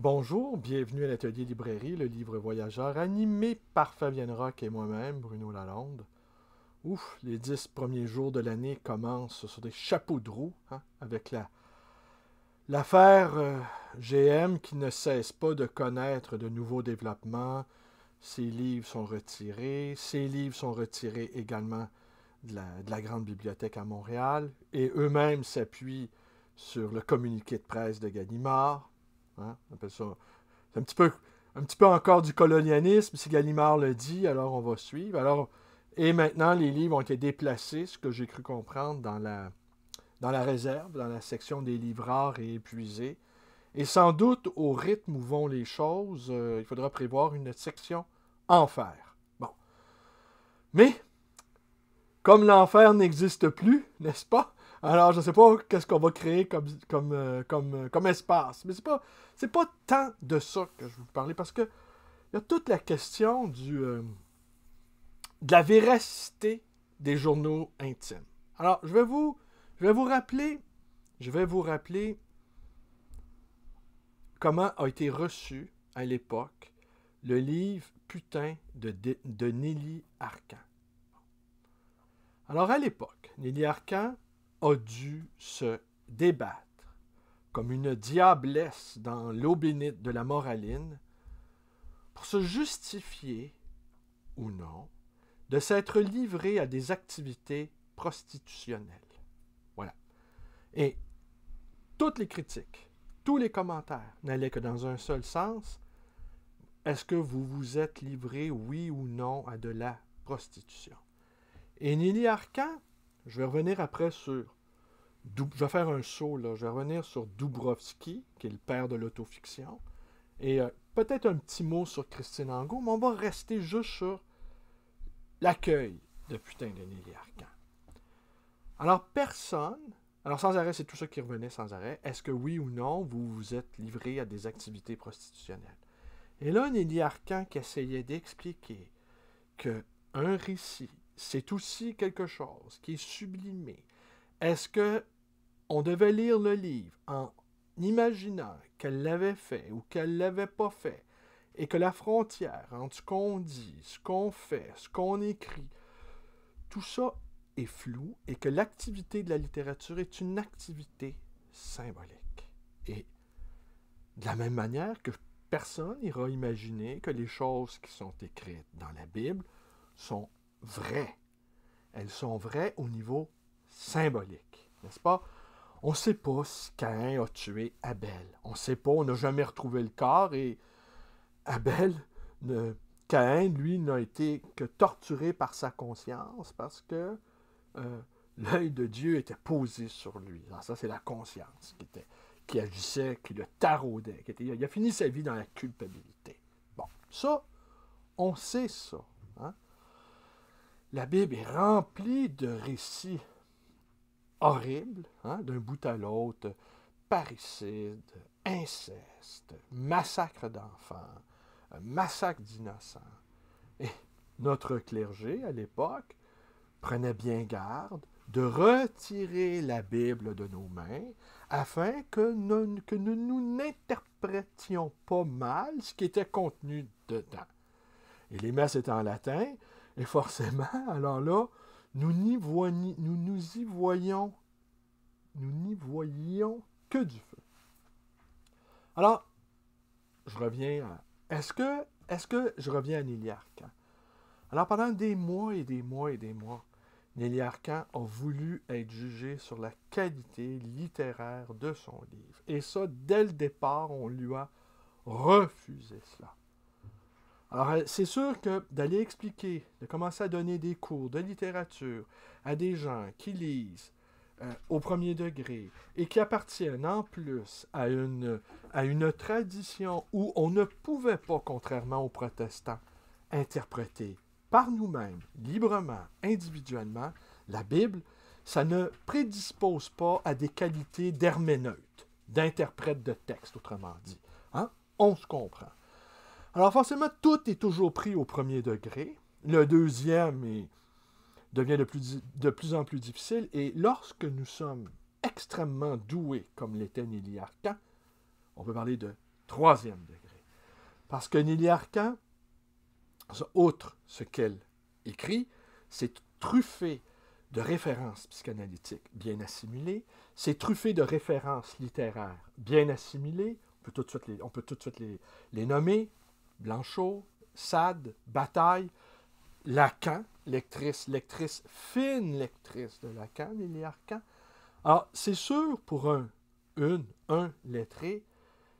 Bonjour, bienvenue à l'Atelier Librairie, le livre voyageur, animé par Fabienne Roch et moi-même, Bruno Lalonde. Ouf, les 10 premiers jours de l'année commencent sur des chapeaux de roue, avec l'affaire GM qui ne cesse pas de connaître de nouveaux développements. Ses livres sont retirés. Ses livres sont retirés également de la grande bibliothèque à Montréal, et eux-mêmes s'appuient sur le communiqué de presse de Gallimard. On appelle ça. C'est un petit peu encore du colonialisme, si Gallimard le dit, alors on va suivre. Et maintenant, les livres ont été déplacés, ce que j'ai cru comprendre, dans la réserve, dans la section des livres rares et épuisés. Et sans doute, au rythme où vont les choses, il faudra prévoir une section enfer. Bon. Mais, comme l'enfer n'existe plus, n'est-ce pas? Alors, je ne sais pas qu'est-ce qu'on va créer comme espace. Mais c'est pas tant de ça que je vais vous parler, parce que il y a toute la question de la véracité des journaux intimes. Alors, je vais vous rappeler comment a été reçu à l'époque le livre Putain de Nelly Arcan. Alors, à l'époque, Nelly Arcan a dû se débattre comme une diablesse dans l'eau bénite de la moraline pour se justifier, ou non, de s'être livrée à des activités prostitutionnelles. Voilà. Et toutes les critiques, tous les commentaires n'allaient que dans un seul sens. Est-ce que vous vous êtes livré, oui ou non, à de la prostitution? Et Nelly Arcan, je vais revenir après sur... Je vais faire un saut, là. Je vais revenir sur Dubrovski, qui est le père de l'autofiction. Et peut-être un petit mot sur Christine Angot, mais on va rester juste sur l'accueil de Putain de Nelly Arcan. Alors, alors sans arrêt, c'est tout ça qui revenait sans arrêt. Est-ce que oui ou non, vous vous êtes livré à des activités prostitutionnelles? Et là, Nelly Arcan qui essayait d'expliquer qu'un récit, c'est aussi quelque chose qui est sublimé. Est-ce que on devait lire le livre en imaginant qu'elle l'avait fait ou qu'elle ne l'avait pas fait, et que la frontière entre ce qu'on dit, ce qu'on fait, ce qu'on écrit, tout ça est flou, et que l'activité de la littérature est une activité symbolique. Et de la même manière que personne n'ira imaginer que les choses qui sont écrites dans la Bible sont vraies. Elles sont vraies au niveau symbolique, n'est-ce pas? On ne sait pas si Caïn a tué Abel. On ne sait pas, on n'a jamais retrouvé le corps, et Abel, Caïn, lui, n'a été que torturé par sa conscience parce que l'œil de Dieu était posé sur lui. Alors ça, c'est la conscience qui agissait, qui le taraudait. Il a fini sa vie dans la culpabilité. Bon, ça, on sait ça. La Bible est remplie de récits horribles, d'un bout à l'autre, parricide, inceste, massacre d'enfants, massacre d'innocents. Et notre clergé, à l'époque, prenait bien garde de retirer la Bible de nos mains afin que nous n'interprétions pas mal ce qui était contenu dedans. Et les messes étaient en latin, et forcément, alors là, nous n'y voyions que du feu. Alors, je reviens à... Est-ce que je reviens à Nelly Arcan? Alors, pendant des mois et des mois et des mois, Nelly Arcan a voulu être jugée sur la qualité littéraire de son livre. Et ça, dès le départ, on lui a refusé cela. Alors, c'est sûr que d'aller expliquer, de commencer à donner des cours de littérature à des gens qui lisent au premier degré et qui appartiennent en plus à une tradition où on ne pouvait pas, contrairement aux protestants, interpréter par nous-mêmes, librement, individuellement, la Bible, ça ne prédispose pas à des qualités d'herméneute, d'interprète de texte, autrement dit. On se comprend. Alors forcément, tout est toujours pris au premier degré. Le deuxième devient de plus en plus difficile. Et lorsque nous sommes extrêmement doués, comme l'était Nelly Arcan, on peut parler de troisième degré. Parce que Nelly Arcan, outre ce qu'elle écrit, c'est truffé de références psychanalytiques bien assimilées, c'est truffé de références littéraires bien assimilées, on peut tout de suite les nommer, Blanchot, Sade, Bataille, Lacan, lectrice, fine lectrice de Lacan, Nelly Arcan. Alors, c'est sûr, pour un lettré,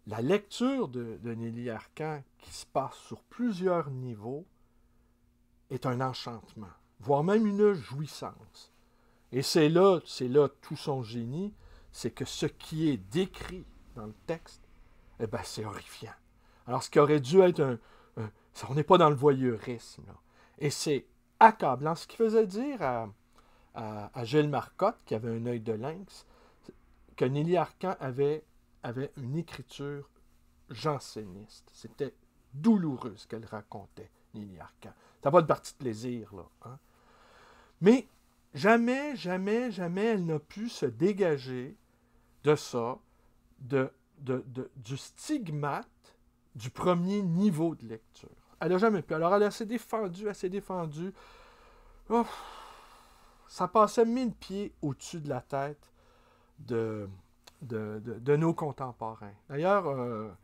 la lecture de Nelly Arcan, qui se passe sur plusieurs niveaux, est un enchantement, voire même une jouissance. Et c'est là tout son génie, c'est que ce qui est décrit dans le texte, eh ben, c'est horrifiant. Alors, ce qui aurait dû être on n'est pas dans le voyeurisme, là. Et c'est accablant. Ce qui faisait dire à Gilles Marcotte, qui avait un œil de lynx, que Nelly Arcan avait une écriture janséniste. C'était douloureux ce qu'elle racontait, Nelly Arcan. Ça n'a pas de partie de plaisir, là. Hein? Mais jamais elle n'a pu se dégager de ça, du stigmate du premier niveau de lecture. Elle n'a jamais pu. Alors, elle s'est défendue. Oh, ça passait 1000 pieds au-dessus de la tête de nos contemporains. D'ailleurs,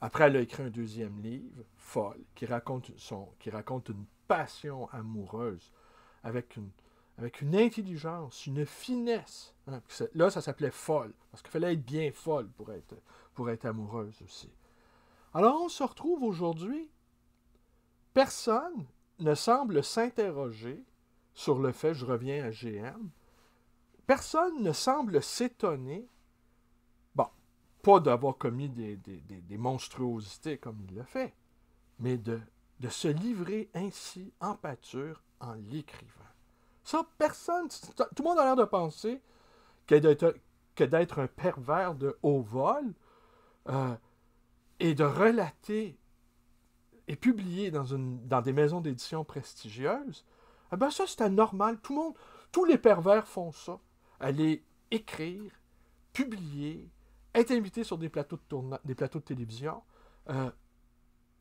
après, elle a écrit un deuxième livre, Folle, qui raconte une passion amoureuse avec une intelligence, une finesse. Hein. Là, ça s'appelait Folle, parce qu'il fallait être bien folle pour être amoureuse aussi. Alors, on se retrouve aujourd'hui, personne ne semble s'interroger sur le fait, je reviens à GM, personne ne semble s'étonner, bon, pas d'avoir commis des monstruosités comme il l'a fait, mais de se livrer ainsi en pâture en l'écrivant. Ça, personne, tout le monde a l'air de penser que d'être un pervers de haut vol et de relater et publier dans des maisons d'édition prestigieuses, eh ben ça, c'était normal. Tous les pervers font ça. Aller écrire, publier, être invité sur des plateaux de télévision,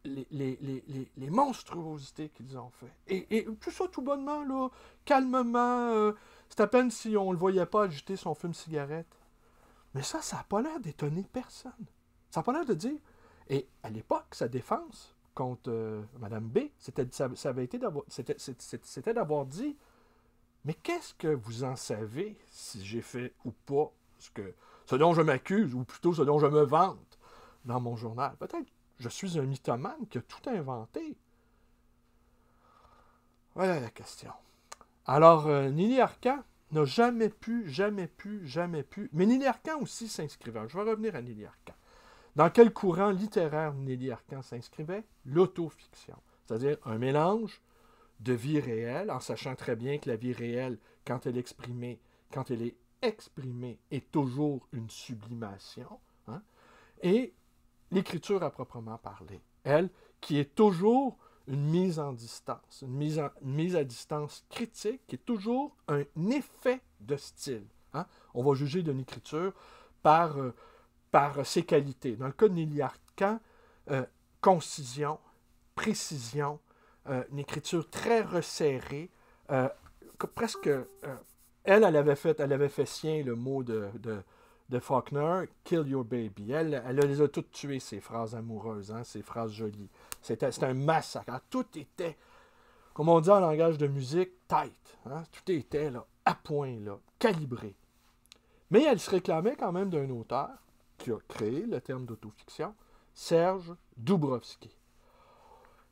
les monstruosités qu'ils ont fait. Et tout ça, tout bonnement, là, calmement, c'est à peine si on ne le voyait pas agiter son fume-cigarette. Mais ça n'a pas l'air d'étonner personne. Ça n'a pas l'air de dire... Et à l'époque, sa défense contre Mme B, c'était d'avoir dit « Mais qu'est-ce que vous en savez si j'ai fait ou pas ce dont je m'accuse, ou plutôt ce dont je me vante dans mon journal? Peut-être je suis un mythomane qui a tout inventé. » Voilà la question. Alors, Nelly Arcan n'a jamais pu... Mais Nelly Arcan aussi s'inscrivait. Je vais revenir à Nelly Arcan. Dans quel courant littéraire Nelly Arcan s'inscrivait? L'autofiction. C'est-à-dire un mélange de vie réelle, en sachant très bien que la vie réelle, quand elle est exprimée, est toujours une sublimation. Hein? Et l'écriture à proprement parler, elle, qui est toujours une mise en distance, une mise à distance critique, qui est toujours un effet de style. Hein? On va juger d'une écriture par ses qualités. Dans le cas de Nelly Arcan, concision, précision, une écriture très resserrée, presque... elle avait fait sien le mot de Faulkner, « Kill your baby ». Elle les a toutes tuées, ces phrases amoureuses, hein, ces phrases jolies. C'était un massacre. Alors, tout était, comme on dit en langage de musique, tight. Hein, tout était là, à point, là, calibré. Mais elle se réclamait quand même d'un auteur qui a créé le terme d'autofiction, Serge Doubrovski.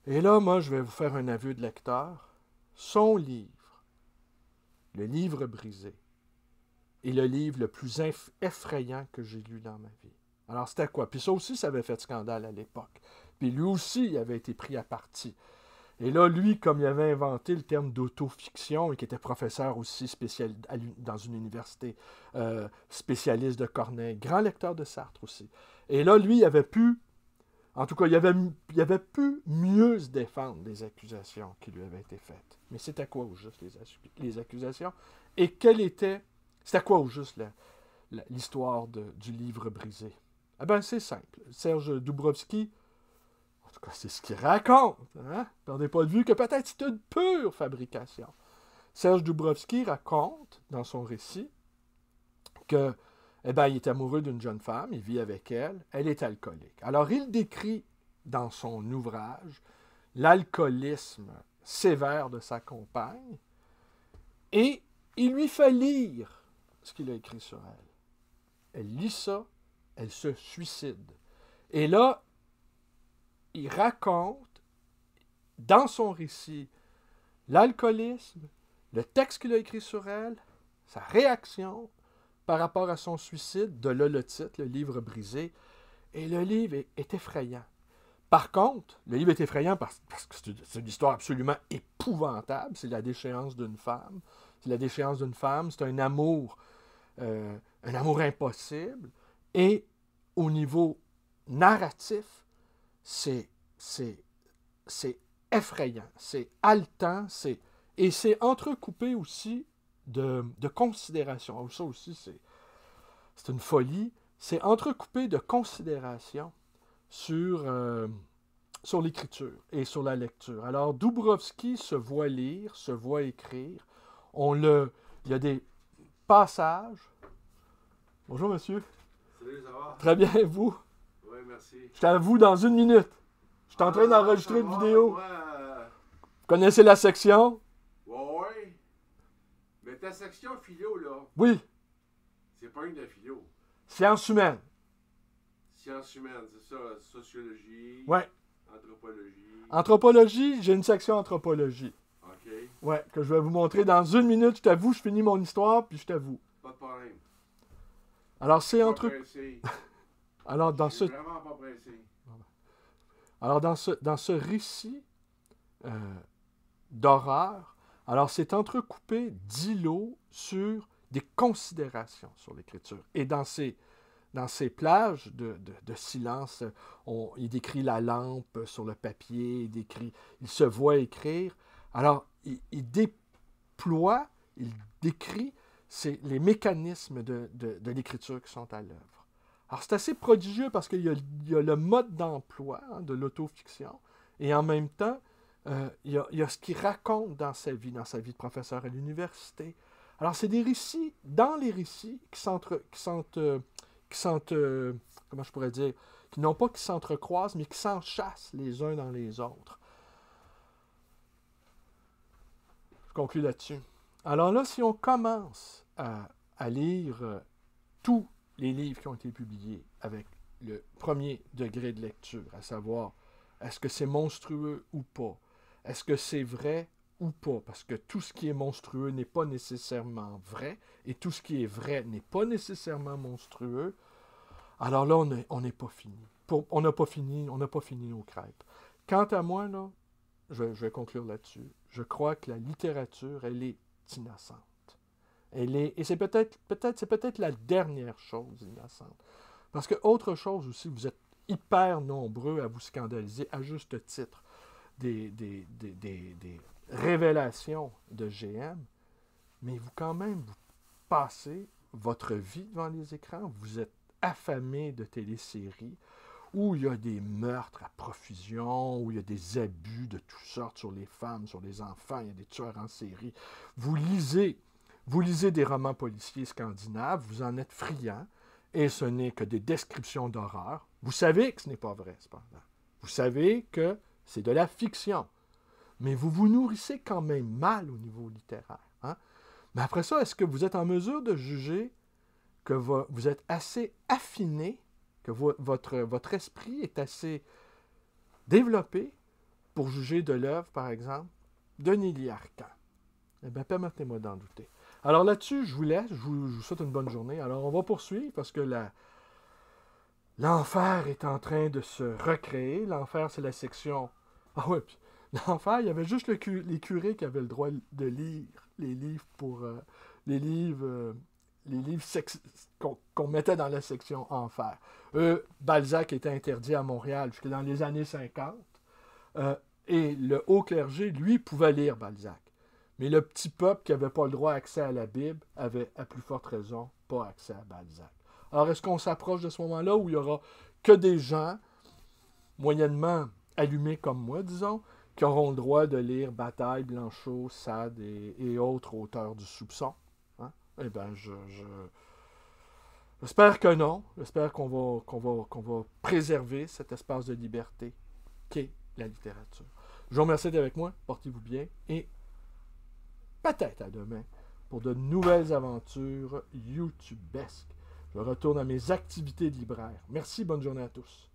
Et là, moi, je vais vous faire un aveu de lecteur. Son livre, Le Livre brisé, est le livre le plus effrayant que j'ai lu dans ma vie. Alors, c'était quoi? Puis ça aussi, ça avait fait scandale à l'époque. Puis lui aussi, il avait été pris à partie. Et là, lui, comme il avait inventé le terme d'autofiction et qui était professeur aussi dans une université spécialiste de Corneille, grand lecteur de Sartre aussi. Et là, lui, il avait pu, en tout cas, il avait pu mieux se défendre des accusations qui lui avaient été faites. Mais c'était quoi au juste les accusations? Et c'était quoi au juste l'histoire du livre brisé? Eh bien, c'est simple. Serge Dubrovsky, en tout cas, c'est ce qu'il raconte. Hein? Perdez pas de vue que peut-être c'est une pure fabrication. Serge Dubrovsky raconte, dans son récit, que, eh bien, il est amoureux d'une jeune femme, il vit avec elle, elle est alcoolique. Alors, il décrit dans son ouvrage l'alcoolisme sévère de sa compagne et il lui fait lire ce qu'il a écrit sur elle. Elle lit ça, elle se suicide. Et là, il raconte dans son récit l'alcoolisme, le texte qu'il a écrit sur elle, sa réaction par rapport à son suicide, de là le titre, le livre brisé. Et le livre est effrayant. Par contre, le livre est effrayant parce que c'est une histoire absolument épouvantable. C'est la déchéance d'une femme. C'est la déchéance d'une femme. C'est un amour impossible. Et au niveau narratif, c'est effrayant. C'est haletant. Et c'est entrecoupé aussi de considération. Ça aussi, c'est une folie. C'est entrecoupé de considération sur l'écriture et sur la lecture. Alors, Dubrovsky se voit lire, se voit écrire. Il y a des passages. Bonjour, monsieur. Salut, ça va? Très bien, et vous? Oui, merci. Je t'avoue dans une minute. Je suis en train d'enregistrer une vidéo. Moi, Vous connaissez la section? ouais. Mais ta section philo, là, Oui. c'est pas une de philo. Sciences humaines. Sciences humaines, c'est ça. Sociologie, Ouais. anthropologie. Anthropologie, j'ai une section anthropologie. OK. Ouais, que je vais vous montrer dans une minute. Je t'avoue, je finis mon histoire, puis je t'avoue. Pas de problème. Alors, c'est Pas entre... pressé. Alors, Je suis vraiment pas pressé. Alors, dans ce récit d'horreur, alors c'est entrecoupé d'îlots sur des considérations sur l'écriture. Et dans ces plages de silence, il décrit la lampe sur le papier, il se voit écrire. Alors, il déploie, il décrit les mécanismes de l'écriture qui sont à l'œuvre. Alors, c'est assez prodigieux parce qu'il y a le mode d'emploi de l'autofiction et en même temps, il y a ce qu'il raconte dans sa vie de professeur à l'université. Alors, c'est des récits, dans les récits, comment je pourrais dire, qui s'entrecroisent, mais qui s'enchassent les uns dans les autres. Je conclue là-dessus. Alors là, si on commence à lire tous les livres qui ont été publiés avec le premier degré de lecture, à savoir, est-ce que c'est monstrueux ou pas? Est-ce que c'est vrai ou pas? Parce que tout ce qui est monstrueux n'est pas nécessairement vrai, et tout ce qui est vrai n'est pas nécessairement monstrueux. Alors là, on n'est pas fini. On n'a pas fini nos crêpes. Quant à moi, là, je vais conclure là-dessus. Je crois que la littérature, elle est innocente. Et c'est peut-être la dernière chose innocente. Parce que autre chose aussi, vous êtes hyper nombreux à vous scandaliser, à juste titre, des révélations de GM, mais vous quand même, vous passez votre vie devant les écrans, vous êtes affamés de téléséries où il y a des meurtres à profusion, où il y a des abus de toutes sortes sur les femmes, sur les enfants, il y a des tueurs en série. Vous lisez des romans policiers scandinaves, vous en êtes friands, et ce n'est que des descriptions d'horreur. Vous savez que ce n'est pas vrai, cependant. Vous savez que c'est de la fiction. Mais vous vous nourrissez quand même mal au niveau littéraire. Hein? Mais après ça, est-ce que vous êtes en mesure de juger que vous êtes assez affiné, que votre esprit est assez développé pour juger de l'œuvre, par exemple, de Nélie Arcan? Eh bien, permettez-moi d'en douter. Alors là-dessus, je vous laisse, je vous souhaite une bonne journée. Alors, on va poursuivre parce que l'enfer est en train de se recréer. L'enfer, c'est la section... Ah oui, puis l'enfer, il y avait juste les curés qui avaient le droit de lire les livres qu'on mettait dans la section enfer. Balzac était interdit à Montréal jusque dans les années 50. Et le haut clergé, lui, pouvait lire Balzac. Mais le petit peuple qui n'avait pas le droit d'accès à la Bible avait, à plus forte raison, pas accès à Balzac. Alors, est-ce qu'on s'approche de ce moment-là où il n'y aura que des gens moyennement allumés comme moi, disons, qui auront le droit de lire Bataille, Blanchot, Sade et autres auteurs du soupçon? Hein? Eh bien, j'espère que non. J'espère qu'on va préserver cet espace de liberté qu'est la littérature. Je vous remercie d'être avec moi. Portez-vous bien et peut-être à demain pour de nouvelles aventures YouTubesques. Je retourne à mes activités de libraire. Merci, bonne journée à tous.